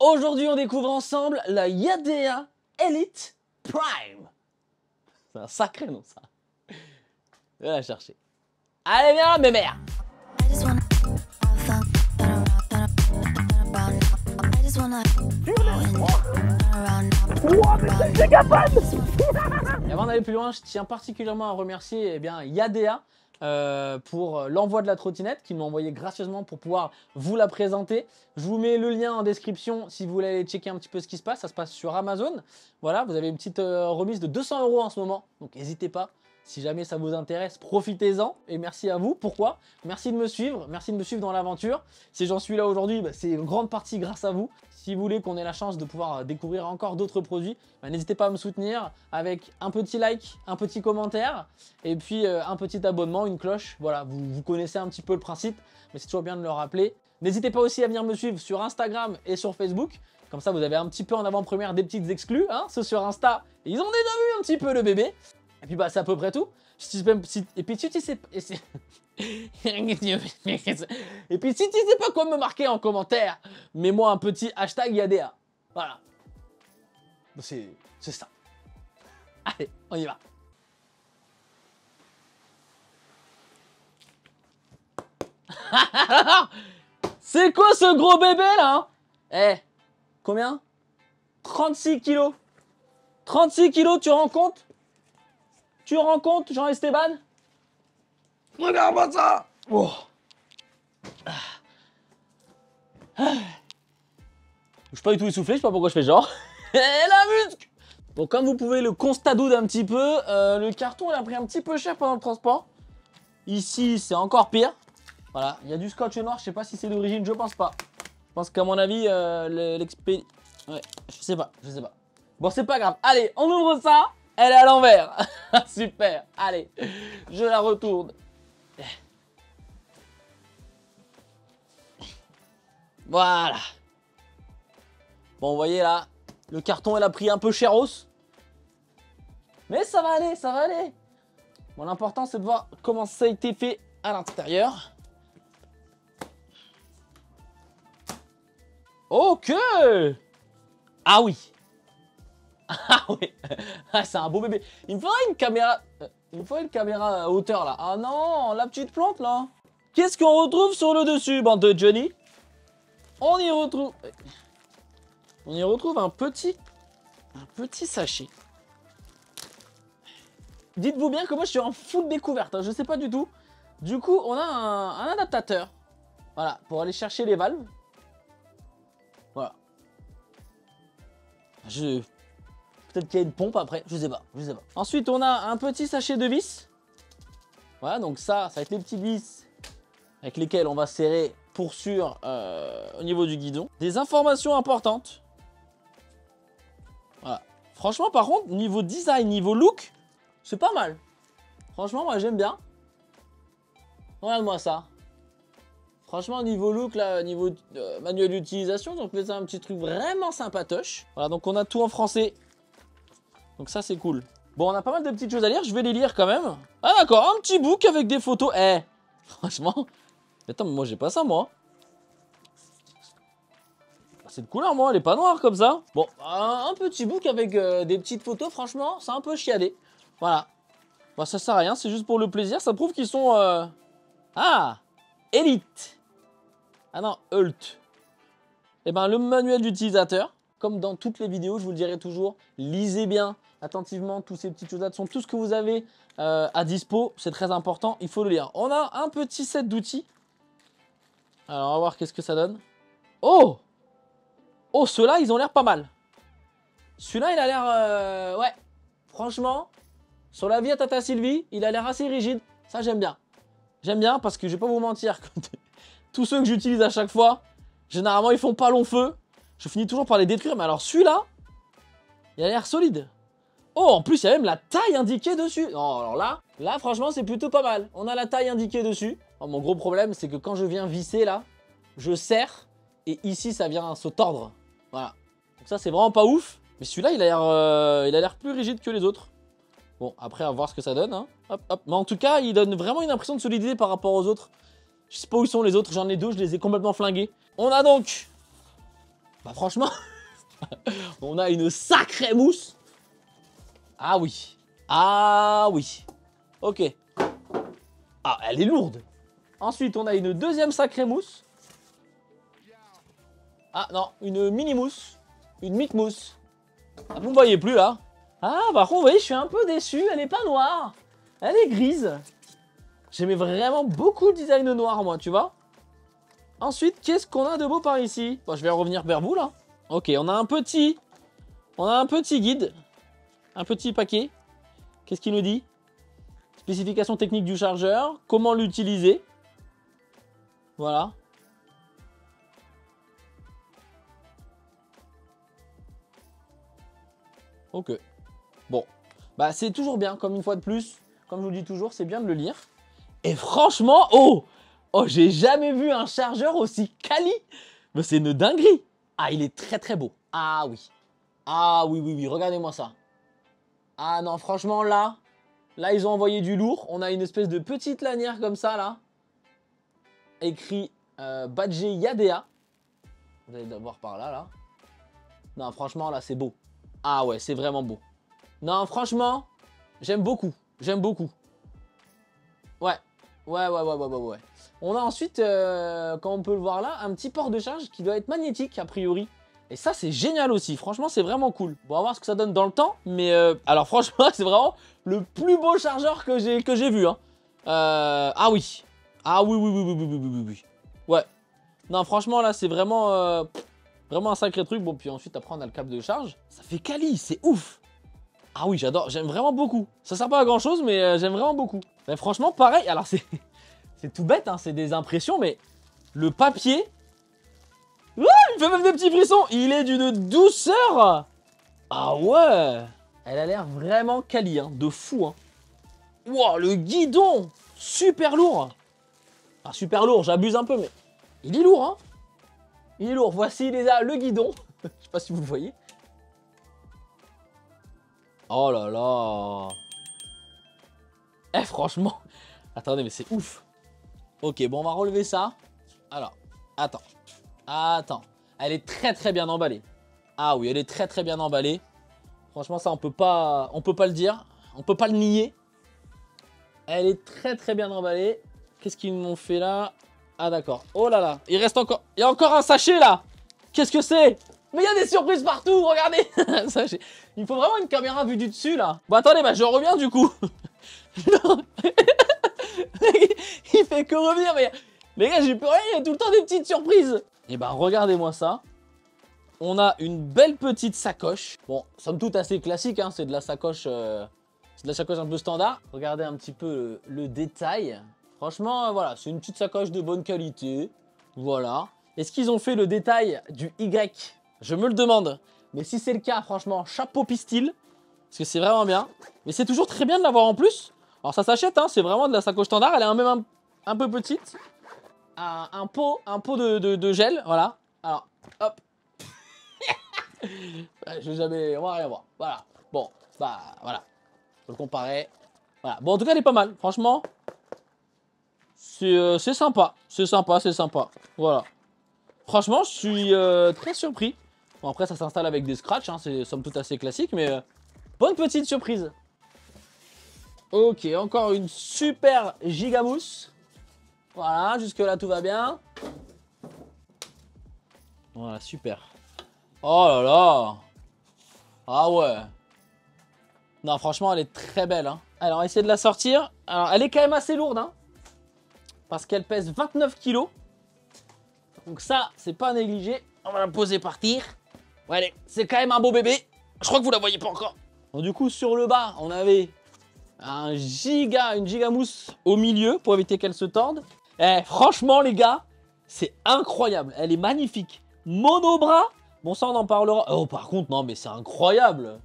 Aujourd'hui, on découvre ensemble la Yadea Elite Prime. C'est un sacré nom, ça. Je vais la chercher. Allez, viens là, mes mères. Et avant d'aller plus loin, je tiens particulièrement à remercier Yadea pour l'envoi de la trottinette qu'ils m'ont envoyé gracieusement pour pouvoir vous la présenter. Je vous mets le lien en description si vous voulez aller checker un petit peu ce qui se passe. Ça se passe sur Amazon. Voilà, vous avez une petite remise de 200 € en ce moment. Donc n'hésitez pas. Si jamais ça vous intéresse, profitez-en. Et merci à vous. Pourquoi? Merci de me suivre. Merci de me suivre dans l'aventure. Si j'en suis là aujourd'hui, c'est une grande partie grâce à vous. Si vous voulez qu'on ait la chance de pouvoir découvrir encore d'autres produits, n'hésitez pas à me soutenir avec un petit like, un petit commentaire et puis un petit abonnement, une cloche. Voilà, vous connaissez un petit peu le principe, mais c'est toujours bien de le rappeler. N'hésitez pas aussi à venir me suivre sur Instagram et sur Facebook. Comme ça, vous avez un petit peu en avant-première des petites exclus. Hein. Ceux sur Insta, ils ont déjà vu un petit peu le bébé. Et puis c'est à peu près tout. Et puis si tu sais pas quoi me marquer en commentaire, mets-moi un petit hashtag Yadea. Voilà. C'est ça. Allez, on y va. C'est quoi ce gros bébé là? Combien? 36 kilos. 36 kilos, tu rends compte? Tu rends compte, Jean-Esteban? Regarde-moi ça! Oh. Je suis pas du tout essoufflé, je sais pas pourquoi je fais genre. Et la muscle! Bon, comme vous pouvez le constater d'un petit peu, le carton il a pris un petit peu cher pendant le transport. Ici, c'est encore pire. Voilà, il y a du scotch noir, je sais pas si c'est d'origine, je pense pas. Je pense qu'à mon avis, l'expédie... Ouais, je sais pas. Bon, c'est pas grave. Allez, on ouvre ça. Elle est à l'envers. Super. Allez, je la retourne. Voilà. Bon, vous voyez là, le carton, elle a pris un peu chéros. Mais ça va aller, ça va aller. Bon, l'important, c'est de voir comment ça a été fait à l'intérieur. Ok. Ah oui. Ah oui, c'est un beau bébé. Il me faudrait une caméra. À hauteur là. Ah non, la petite plante là. Qu'est-ce qu'on retrouve sur le dessus, bande de Johnny? On y retrouve un petit sachet. Dites-vous bien que moi je suis en full découverte, hein, je sais pas du tout. Du coup, on a un adaptateur. Voilà, pour aller chercher les valves. Voilà. Peut-être qu'il y a une pompe après, je sais pas. Ensuite, on a un petit sachet de vis. Voilà, donc ça va être les petits vis avec lesquels on va serrer pour sûr au niveau du guidon. Des informations importantes. Voilà. Franchement, par contre, niveau design, niveau look, c'est pas mal. Franchement, moi j'aime bien. Regarde-moi ça. Franchement, niveau look, là, niveau manuel d'utilisation, ils ont fait ça un petit truc vraiment sympatoche. Voilà, donc on a tout en français. Donc ça, c'est cool. Bon, on a pas mal de petites choses à lire. Je vais les lire quand même. Ah d'accord, un petit book avec des photos. Franchement. Attends, mais moi, j'ai pas ça, moi. C'est de couleur, moi. Elle est pas noire comme ça. Bon, un petit book avec des petites photos. Franchement, c'est un peu chiadé. Voilà. Bon, ça sert à rien. C'est juste pour le plaisir. Ça prouve qu'ils sont... Ah, Elite. Ah non, Ult. Eh ben, le manuel d'utilisateur. Comme dans toutes les vidéos, je vous le dirai toujours, lisez bien attentivement tous ces petites choses-là. Ce sont tout ce que vous avez à dispo. C'est très important, il faut le lire. On a un petit set d'outils. Alors, on va voir qu'est-ce que ça donne. Oh! Oh, ceux-là, ils ont l'air pas mal. Celui-là, il a l'air... ouais, franchement, sur la vie à Tata Sylvie, il a l'air assez rigide. Ça, j'aime bien. J'aime bien parce que je vais pas vous mentir. Tous ceux que j'utilise à chaque fois, généralement, ils font pas long feu. Je finis toujours par les détruire, mais alors celui-là, il a l'air solide. Oh, en plus, il y a même la taille indiquée dessus. Non, alors là, franchement, c'est plutôt pas mal. On a la taille indiquée dessus. Oh, mon gros problème, c'est que quand je viens visser, là, je serre, et ici, ça vient se tordre. Voilà. Donc ça, c'est vraiment pas ouf. Mais celui-là, il a l'air plus rigide que les autres. Bon, après, à voir ce que ça donne. Hein. Hop, hop. Mais en tout cas, il donne vraiment une impression de solidité par rapport aux autres. Je sais pas où ils sont les autres, j'en ai deux, je les ai complètement flingués. On a donc Bah franchement, on a une sacrée mousse. Ah oui. Ah oui. Ok. Ah, elle est lourde. Ensuite, on a une deuxième sacrée mousse. Ah non, une mini mousse. Une mythe mousse. Ah, vous ne voyez plus là. Ah, par contre, vous voyez, je suis un peu déçu. Elle n'est pas noire. Elle est grise. J'aimais vraiment beaucoup le design noir, moi, tu vois. Ensuite, qu'est-ce qu'on a de beau par ici? Bon, je vais revenir vers vous, là. Ok, on a un petit guide. Un petit paquet. Qu'est-ce qu'il nous dit? Spécification technique du chargeur. Comment l'utiliser. Voilà. Ok. Bon. Bah, c'est toujours bien, comme une fois de plus. Comme je vous le dis toujours, c'est bien de le lire. Et franchement, oh! Oh, j'ai jamais vu un chargeur aussi quali. Mais c'est une dinguerie. Ah, il est très très beau. Ah oui. Ah oui, oui, oui. Regardez-moi ça. Ah non, franchement, là, ils ont envoyé du lourd. On a une espèce de petite lanière comme ça, là. Écrit Badgé Yadea. Vous allez le voir par là, là. Non, franchement, là, c'est beau. Ah ouais, c'est vraiment beau. Non, franchement, j'aime beaucoup. J'aime beaucoup. Ouais. Ouais. On a ensuite, comme on peut le voir là, un petit port de charge qui doit être magnétique, a priori. Et ça, c'est génial aussi. Franchement, c'est vraiment cool. Bon, on va voir ce que ça donne dans le temps. Mais alors, franchement, c'est vraiment le plus beau chargeur que j'ai vu. Hein. Ah oui. Ah oui. Ouais. Non, franchement, là, c'est vraiment, vraiment un sacré truc. Bon, puis ensuite, après, on a le câble de charge. Ça fait quali, c'est ouf. Ah oui, j'adore. J'aime vraiment beaucoup. Ça sert pas à grand-chose, mais j'aime vraiment beaucoup. Mais franchement, pareil. Alors, c'est tout bête, hein, c'est des impressions, mais le papier... Oh, il fait même des petits frissons. Il est d'une douceur. Ah ouais. Elle a l'air vraiment quali, hein, de fou. Hein. Wow, le guidon. Super lourd. Ah, super lourd, j'abuse un peu, mais... Il est lourd, hein. Il est lourd. Voici le guidon. Je sais pas si vous le voyez. Oh là là. Eh, franchement... Attendez, mais c'est ouf. Ok, bon, on va relever ça. Alors, attends. Elle est très très bien emballée. Ah oui, elle est très très bien emballée. Franchement, ça, on peut pas le dire. On peut pas le nier. Elle est très très bien emballée. Qu'est-ce qu'ils m'ont fait là? Ah d'accord. Oh là là, il reste encore... Il y a encore un sachet là. Qu'est-ce que c'est? Mais il y a des surprises partout, regardez. Sachet. Il faut vraiment une caméra vue du dessus là. Bon attendez, bah je reviens du coup. Il fait que revenir, mais... Les gars, j'ai plus rien, il y a tout le temps des petites surprises. Et bah regardez-moi ça. On a une belle petite sacoche. Bon, somme toute assez classique, hein, c'est de la sacoche un peu standard. Regardez un petit peu le détail. Franchement, voilà, c'est une petite sacoche de bonne qualité. Voilà. Est-ce qu'ils ont fait le détail du Y? Je me le demande. Mais si c'est le cas, franchement, chapeau pistil. Parce que c'est vraiment bien. Mais c'est toujours très bien de l'avoir en plus. Alors ça s'achète, hein, c'est vraiment de la sacoche standard. Elle est même un peu petite. Un pot de gel, voilà. Alors, hop. Je vais jamais... On va rien voir. Voilà. Bon, bah, voilà. Faut le comparer. Voilà. Bon, en tout cas, elle est pas mal. Franchement, c'est sympa. C'est sympa. Voilà. Franchement, je suis très surpris. Bon, après, ça s'installe avec des scratchs. Hein, c'est somme toute assez classique, mais bonne petite surprise. Ok, encore une super gigamousse. Voilà, jusque-là, tout va bien. Voilà, super. Oh là là. Ah ouais. Non, franchement, elle est très belle. Hein. Alors, on va essayer de la sortir. Alors, elle est quand même assez lourde. Hein, parce qu'elle pèse 29 kg. Donc ça, c'est pas négligé. On va la poser par terre. Ouais, allez, c'est quand même un beau bébé. Je crois que vous la voyez pas encore. Donc, du coup, sur le bas, on avait une gigamousse au milieu pour éviter qu'elle se torde. Eh, franchement, les gars, c'est incroyable. Elle est magnifique. Monobras. Bon, ça, on en parlera. Oh, par contre, non, mais c'est incroyable.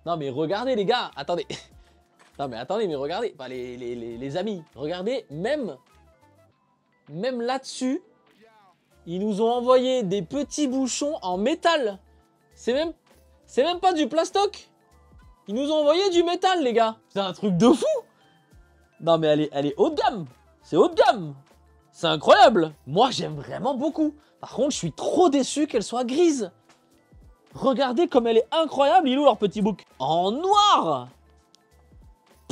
Non, mais regardez, les gars. Attendez. Non, mais attendez, mais regardez. Enfin, les amis, regardez. Même là-dessus, ils nous ont envoyé des petits bouchons en métal. C'est même pas du plastoc. Ils nous ont envoyé du métal, les gars. C'est un truc de fou. Non, mais elle est haut de gamme. C'est haut de gamme. C'est incroyable. Moi, j'aime vraiment beaucoup. Par contre, je suis trop déçu qu'elle soit grise. Regardez comme elle est incroyable, il est où leur petit bouc? En noir.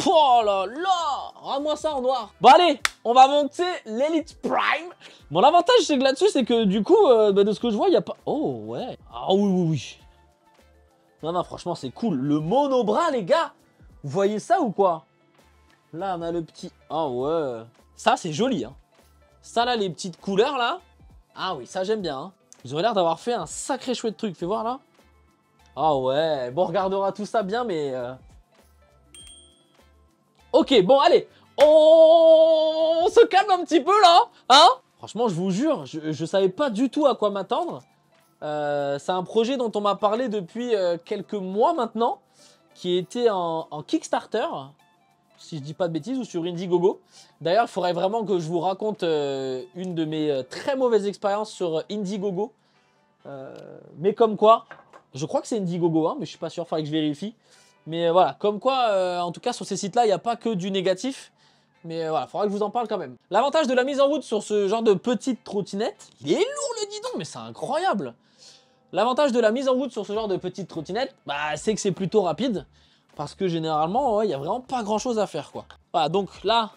Oh là là, rends-moi ça en noir. Bon allez, on va monter l'Elite Prime. Bon, l'avantage c'est que là-dessus, c'est que du coup, de ce que je vois, il n'y a pas... Oh ouais. Ah oui, oui, oui. Non, non, franchement, c'est cool. Le monobras, les gars. Vous voyez ça ou quoi? Là, on a le petit... Ah ouais. Ça, c'est joli, hein. Ça, là, les petites couleurs, là. Ah oui, ça, j'aime bien, hein. Ils ont l'air d'avoir fait un sacré chouette truc. Fais voir, là. Ah ouais. Bon, on regardera tout ça bien, mais... Ok, bon, allez. On se calme un petit peu, là. Hein? Franchement, je vous jure, je savais pas du tout à quoi m'attendre. C'est un projet dont on m'a parlé depuis quelques mois maintenant, qui était en Kickstarter, si je dis pas de bêtises, ou sur Indiegogo. D'ailleurs, il faudrait vraiment que je vous raconte une de mes très mauvaises expériences sur Indiegogo. Mais comme quoi, je crois que c'est Indiegogo, hein, mais je suis pas sûr, il faudrait que je vérifie. Mais voilà, comme quoi, en tout cas sur ces sites-là, il n'y a pas que du négatif. Mais voilà, il faudra que je vous en parle quand même. L'avantage de la mise en route sur ce genre de petite trottinette, il est lourd le guidon, mais c'est incroyable. L'avantage de la mise en route sur ce genre de petite trottinette, bah, c'est que c'est plutôt rapide. Parce que généralement, il n'y a vraiment pas grand chose à faire, quoi. Voilà, donc là,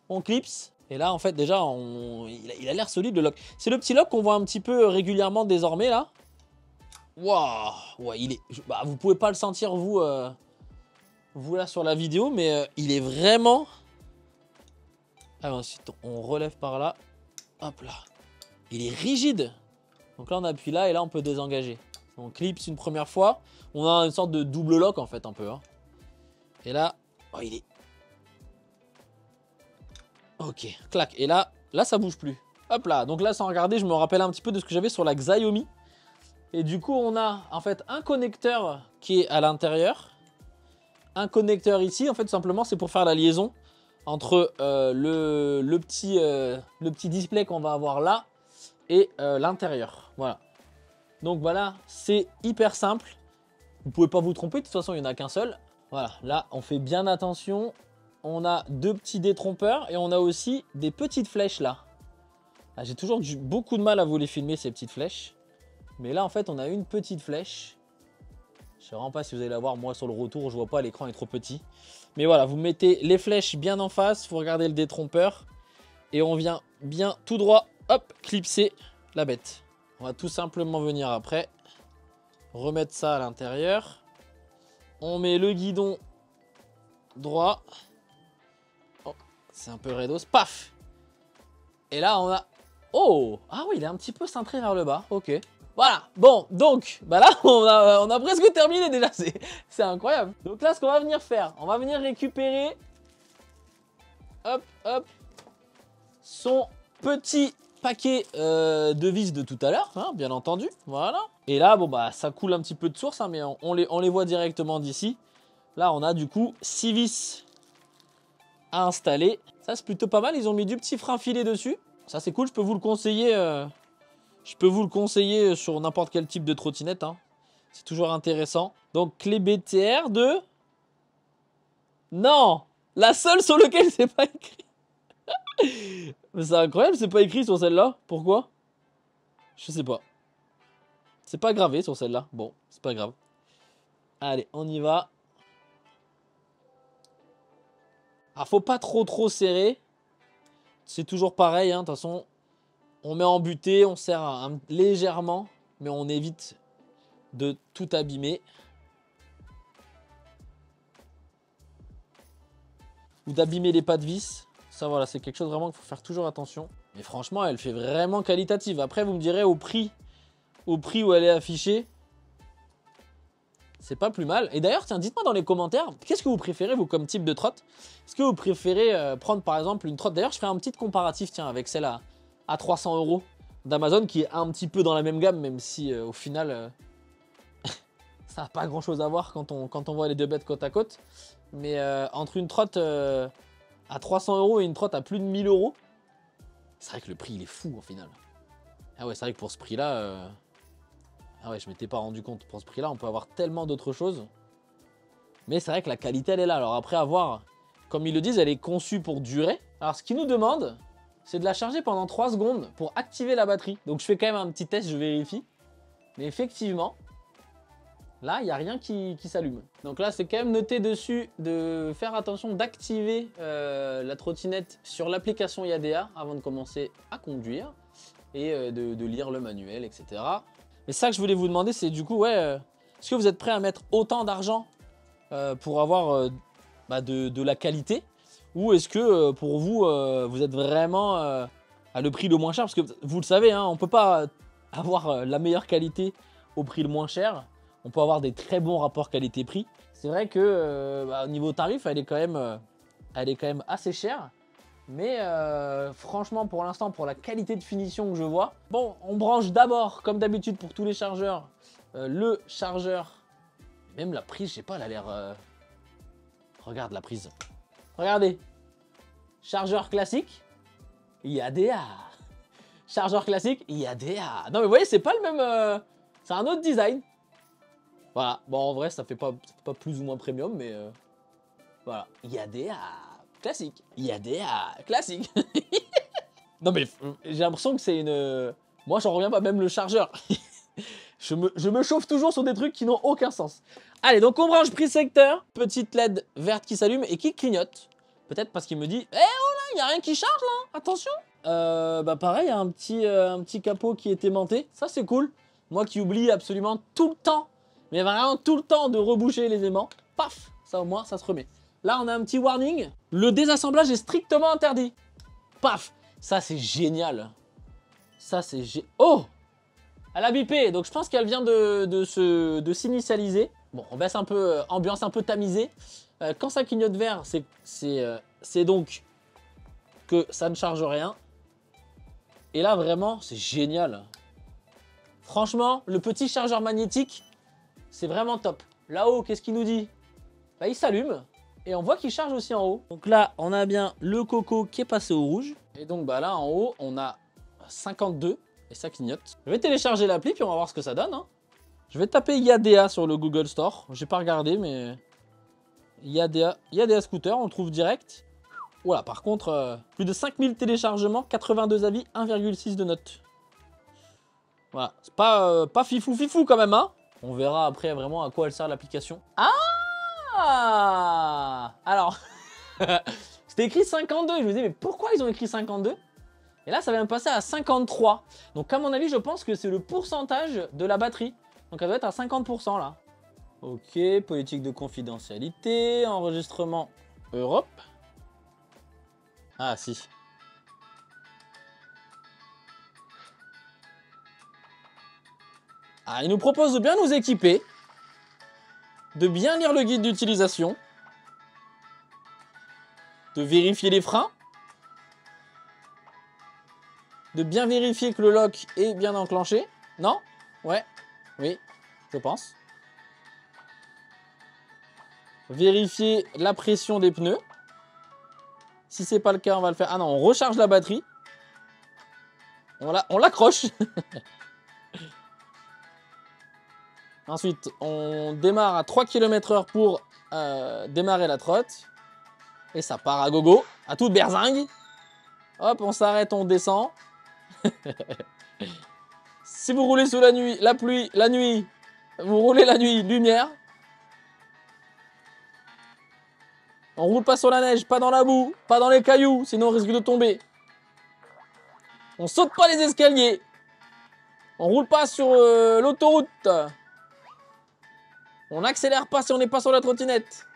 on clipse. Et là, en fait, déjà, il a l'air solide, le lock. C'est le petit lock qu'on voit un petit peu régulièrement désormais, là. Waouh, ouais, il est... Bah, vous pouvez pas le sentir, vous là, sur la vidéo, mais il est vraiment... Ah, ensuite, on relève par là. Hop là. Il est rigide. Donc là, on appuie là et là, on peut désengager. On clipse une première fois. On a une sorte de double lock, en fait, un peu. Hein. Et là, oh, il est... Ok, clac. Et là, ça bouge plus. Hop là. Donc là, sans regarder, je me rappelle un petit peu de ce que j'avais sur la Xiaomi. Et du coup, on a, en fait, un connecteur qui est à l'intérieur. Un connecteur ici, en fait, tout simplement, c'est pour faire la liaison entre le petit display qu'on va avoir là et l'intérieur. Voilà. Donc voilà, c'est hyper simple. Vous pouvez pas vous tromper, de toute façon, il n'y en a qu'un seul. Voilà, là, on fait bien attention. On a deux petits détrompeurs et on a aussi des petites flèches là. Ah, j'ai toujours beaucoup de mal à vous les filmer, ces petites flèches. Mais là, en fait, on a une petite flèche. Je sais vraiment pas si vous allez la voir. Moi, sur le retour, je vois pas, l'écran est trop petit. Mais voilà, vous mettez les flèches bien en face. Vous regardez le détrompeur. Et on vient bien tout droit, hop, clipser la bête. On va tout simplement venir après. Remettre ça à l'intérieur. On met le guidon droit. Oh, c'est un peu raidos. Paf! Et là, on a... Oh! Ah oui, il est un petit peu cintré vers le bas. Ok. Voilà, bon, donc, bah là, on a presque terminé déjà, c'est incroyable. Donc là, ce qu'on va venir faire, on va venir récupérer, hop, hop, son petit paquet de vis de tout à l'heure, hein, bien entendu, voilà. Et là, bon, bah, ça coule un petit peu de source, hein, mais on les voit directement d'ici. Là, on a du coup 6 vis à installer. Ça, c'est plutôt pas mal, ils ont mis du petit frein filé dessus. Ça, c'est cool, je peux vous le conseiller... Je peux vous le conseiller sur n'importe quel type de trottinette. Hein. C'est toujours intéressant. Donc, clé BTR de... Non! La seule sur laquelle c'est pas écrit. Mais c'est incroyable, c'est pas écrit sur celle-là. Pourquoi? Je sais pas. C'est pas gravé sur celle-là. Bon, c'est pas grave. Allez, on y va. Alors, faut pas trop serrer. C'est toujours pareil, hein, de toute façon... On met en butée, on serre légèrement, mais on évite de tout abîmer. Ou d'abîmer les pas de vis. Ça, voilà, c'est quelque chose vraiment qu'il faut faire toujours attention. Mais franchement, elle fait vraiment qualitative. Après, vous me direz au prix où elle est affichée, c'est pas plus mal. Et d'ailleurs, tiens, dites-moi dans les commentaires, qu'est-ce que vous préférez, vous, comme type de trotte? Est-ce que vous préférez prendre, par exemple, une trotte? D'ailleurs, je ferai un petit comparatif, tiens, avec celle à 300 € d'Amazon, qui est un petit peu dans la même gamme, même si au final ça n'a pas grand chose à voir quand on voit les deux bêtes côte à côte. Mais entre une trotte à 300 € et une trotte à plus de 1000 €, c'est vrai que le prix il est fou au final. Ah ouais, c'est vrai que pour ce prix là ah ouais, je m'étais pas rendu compte. Pour ce prix là on peut avoir tellement d'autres choses, mais c'est vrai que la qualité elle est là. Alors après, à voir, comme ils le disent, elle est conçue pour durer. Alors ce qu'ils nous demandent, c'est de la charger pendant 3 secondes pour activer la batterie. Donc je fais quand même un petit test, je vérifie. Mais effectivement, là, il n'y a rien qui s'allume. Donc là, c'est quand même noté dessus de faire attention d'activer la trottinette sur l'application Yadea avant de commencer à conduire et de lire le manuel, etc. Mais ça que je voulais vous demander, c'est du coup, ouais, est-ce que vous êtes prêt à mettre autant d'argent pour avoir de la qualité? Ou est-ce que pour vous, vous êtes vraiment à le prix le moins cher? Parce que vous le savez, hein, on ne peut pas avoir la meilleure qualité au prix le moins cher. On peut avoir des très bons rapports qualité-prix. C'est vrai que au niveau tarif, elle est quand même assez chère. Mais franchement, pour l'instant, pour la qualité de finition que je vois, bon, on branche d'abord, comme d'habitude pour tous les chargeurs, le chargeur. Même la prise, je sais pas, elle a l'air... Regarde la prise. Regardez. Chargeur classique, Yadea. Chargeur classique, Yadea. Non mais vous voyez, c'est pas le même... c'est un autre design. Voilà. Bon, en vrai, ça fait pas plus ou moins premium, mais... voilà. Yadea. Classique. Yadea. Classique. Non mais j'ai l'impression que c'est une... Moi, j'en reviens pas, même le chargeur. Je me chauffe toujours sur des trucs qui n'ont aucun sens. Allez, donc on branche prise secteur. Petite LED verte qui s'allume et qui clignote. Peut-être parce qu'il me dit « Eh oh là, il n'y a rien qui charge là, attention !» pareil, il y a un petit capot qui est aimanté. Ça, c'est cool. Moi qui oublie absolument tout le temps, mais vraiment tout le temps de reboucher les aimants. Paf, ça au moins, ça se remet. Là, on a un petit warning. Le désassemblage est strictement interdit. Paf, ça c'est génial. Ça c'est oh! Elle a bipé, donc je pense qu'elle vient de s'initialiser. Bon, on baisse un peu, ambiance un peu tamisée. Quand ça clignote vert, c'est donc que ça ne charge rien. Et là, vraiment, c'est génial. Franchement, le petit chargeur magnétique, c'est vraiment top. Là-haut, qu'est-ce qu'il nous dit? Bah, il s'allume. Et on voit qu'il charge aussi en haut. Donc là, on a bien le coco qui est passé au rouge. Et donc bah là, en haut, on a 52. Et ça clignote. Je vais télécharger l'appli, puis on va voir ce que ça donne. Hein. Je vais taper Yadea sur le Google Store. J'ai pas regardé, mais... Yadea Scooter, on le trouve direct. Voilà, par contre, plus de 5000 téléchargements, 82 avis, 1,6 de notes. Voilà, c'est pas fifou quand même, hein. On verra après vraiment à quoi elle sert l'application. Ah! Alors, c'était écrit 52. Je me disais, mais pourquoi ils ont écrit 52? Et là, ça vient de passer à 53. Donc, à mon avis, je pense que c'est le pourcentage de la batterie. Donc, elle doit être à 50% là. Ok, politique de confidentialité, enregistrement Europe. Ah, si. Ah, il nous propose de bien nous équiper, de bien lire le guide d'utilisation, de vérifier les freins, de bien vérifier que le lock est bien enclenché. Non? Ouais. Oui, je pense. Vérifier la pression des pneus. Si c'est pas le cas, on va le faire. Ah non, on recharge la batterie. On l'accroche. Ensuite, on démarre à 3 km/h pour démarrer la trotte. Et ça part à gogo, à toute berzingue. Hop, on s'arrête, on descend. Si vous roulez sous la nuit, la pluie, la nuit, vous roulez la nuit, lumière. On roule pas sur la neige, pas dans la boue, pas dans les cailloux, sinon on risque de tomber. On saute pas les escaliers. On roule pas sur l'autoroute. On n'accélère pas si on n'est pas sur la trottinette.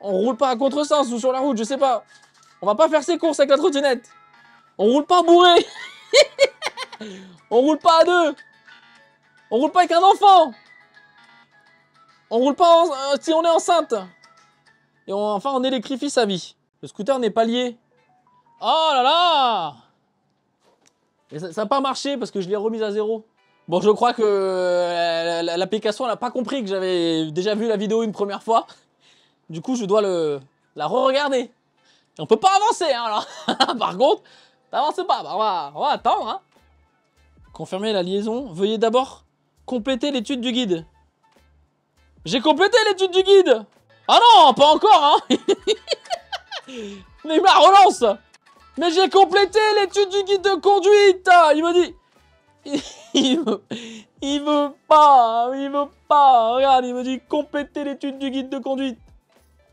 On roule pas à contresens ou sur la route, je sais pas. On va pas faire ses courses avec la trottinette. On roule pas bourré. On roule pas à deux. On roule pas avec un enfant. On roule pas si on est enceinte. Et enfin, on électrifie sa vie. Le scooter n'est pas lié. Oh là là! Et ça n'a pas marché parce que je l'ai remise à 0. Bon, je crois que l'application n'a pas compris que j'avais déjà vu la vidéo une première fois. Du coup, je dois la re-regarder. On peut pas avancer, hein, alors. Par contre, t'avances pas. Bah, on va attendre. Hein. Confirmer la liaison. Veuillez d'abord compléter l'étude du guide. J'ai complété l'étude du guide. Ah non, pas encore, hein. Neymar, relance. Mais j'ai complété l'étude du guide de conduite. Il me dit... Il veut pas. Regarde, il me dit compléter l'étude du guide de conduite.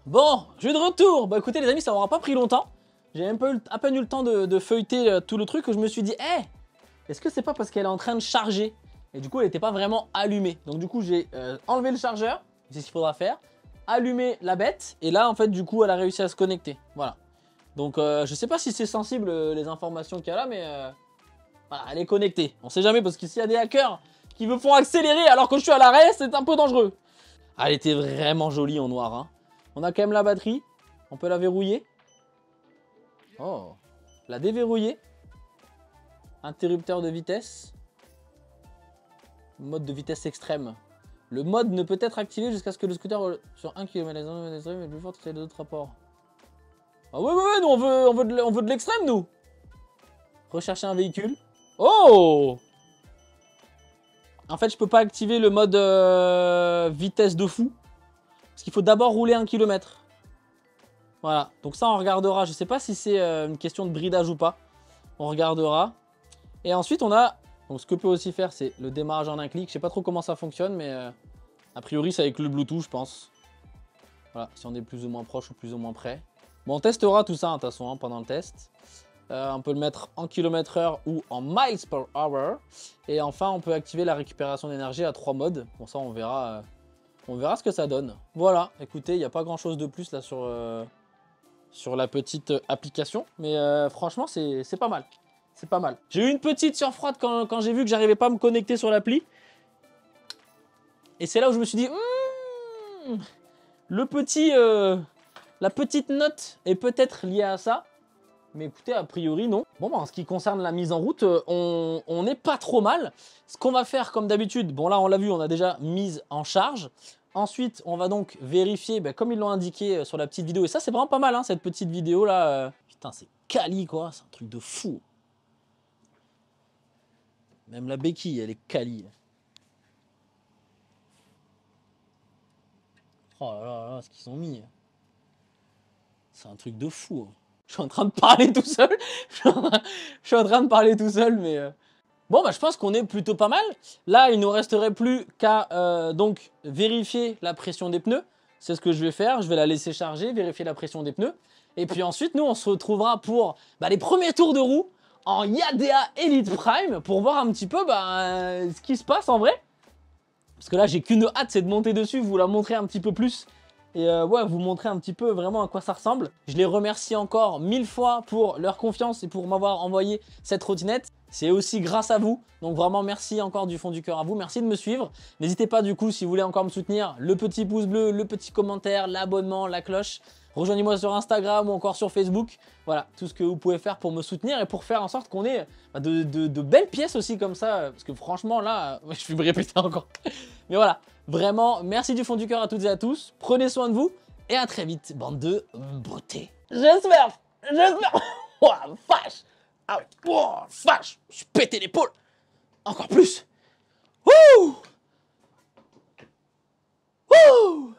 Bon, je suis de retour. Bah écoutez les amis, ça m'aura pas pris longtemps. J'ai à peine eu le temps de feuilleter tout le truc que je me suis dit, est-ce que c'est pas parce qu'elle est en train de charger? Et du coup, elle n'était pas vraiment allumée. Donc du coup, j'ai enlevé le chargeur, c'est ce qu'il faudra faire, allumer la bête, et là, en fait, du coup, elle a réussi à se connecter. Voilà. Donc, je sais pas si c'est sensible les informations qu'il y a là, mais voilà, elle est connectée. On sait jamais, parce que s'il y a des hackers qui me font accélérer alors que je suis à l'arrêt, c'est un peu dangereux. Ah, elle était vraiment jolie en noir, hein. On a quand même la batterie. On peut la verrouiller. Oh, la déverrouiller. Interrupteur de vitesse. Mode de vitesse extrême. Le mode ne peut être activé jusqu'à ce que le scooter sur 1 km est plus fort que les autres rapports. Ah ouais, nous on veut de l'extrême, nous. Rechercher un véhicule. Oh! En fait, je peux pas activer le mode vitesse de fou. Parce qu'il faut d'abord rouler 1 km. Voilà, donc ça on regardera. Je sais pas si c'est une question de bridage ou pas. On regardera. Et ensuite on a... Donc ce que peut aussi faire c'est le démarrage en un clic. Je sais pas trop comment ça fonctionne mais a priori c'est avec le Bluetooth je pense. Voilà, si on est plus ou moins proche ou plus ou moins près. Bon on testera tout ça de toute façon hein, pendant le test. On peut le mettre en km/h ou en miles per hour. Et enfin on peut activer la récupération d'énergie à 3 modes. Bon ça on verra ce que ça donne. Voilà, écoutez, il n'y a pas grand chose de plus là sur la petite application. Mais franchement, c'est pas mal. C'est pas mal. J'ai eu une petite sueur froide quand j'ai vu que j'arrivais pas à me connecter sur l'appli. Et c'est là où je me suis dit, la petite note est peut-être liée à ça. Mais écoutez, a priori, non. Bon, bah, en ce qui concerne la mise en route, on n'est pas trop mal. Ce qu'on va faire, comme d'habitude, bon là, on l'a vu, on a déjà mise en charge. Ensuite, on va donc vérifier, bah, comme ils l'ont indiqué sur la petite vidéo. Et ça, c'est vraiment pas mal, hein, cette petite vidéo-là. Putain, c'est quali, quoi. C'est un truc de fou. Même la béquille, elle est quali. Oh là là là, ce qu'ils ont mis. C'est un truc de fou. Je suis en train de parler tout seul. Je suis en train de parler tout seul, mais... Bon, bah, je pense qu'on est plutôt pas mal. Là, il ne nous resterait plus qu'à donc vérifier la pression des pneus. C'est ce que je vais faire. Je vais la laisser charger, vérifier la pression des pneus. Et puis ensuite, nous, on se retrouvera pour les premiers tours de roue en Yadea Elite Prime pour voir un petit peu ce qui se passe en vrai. Parce que là, j'ai qu'une hâte, c'est de monter dessus, vous la montrer un petit peu plus. Et ouais, vous montrer un petit peu vraiment à quoi ça ressemble. Je les remercie encore 1000 fois pour leur confiance et pour m'avoir envoyé cette trottinette. C'est aussi grâce à vous. Donc vraiment merci encore du fond du cœur à vous. Merci de me suivre. N'hésitez pas du coup si vous voulez encore me soutenir, le petit pouce bleu, le petit commentaire, l'abonnement, la cloche. Rejoignez-moi sur Instagram ou encore sur Facebook. Voilà, tout ce que vous pouvez faire pour me soutenir et pour faire en sorte qu'on ait de belles pièces aussi comme ça. Parce que franchement là, je vais me répéter encore. Mais voilà, vraiment, merci du fond du cœur à toutes et à tous. Prenez soin de vous et à très vite, bande de beauté. J'espère. Oh la vache. Ah ouais, oh, vache, je suis pété l'épaule. Encore plus. Wouh. Wouh.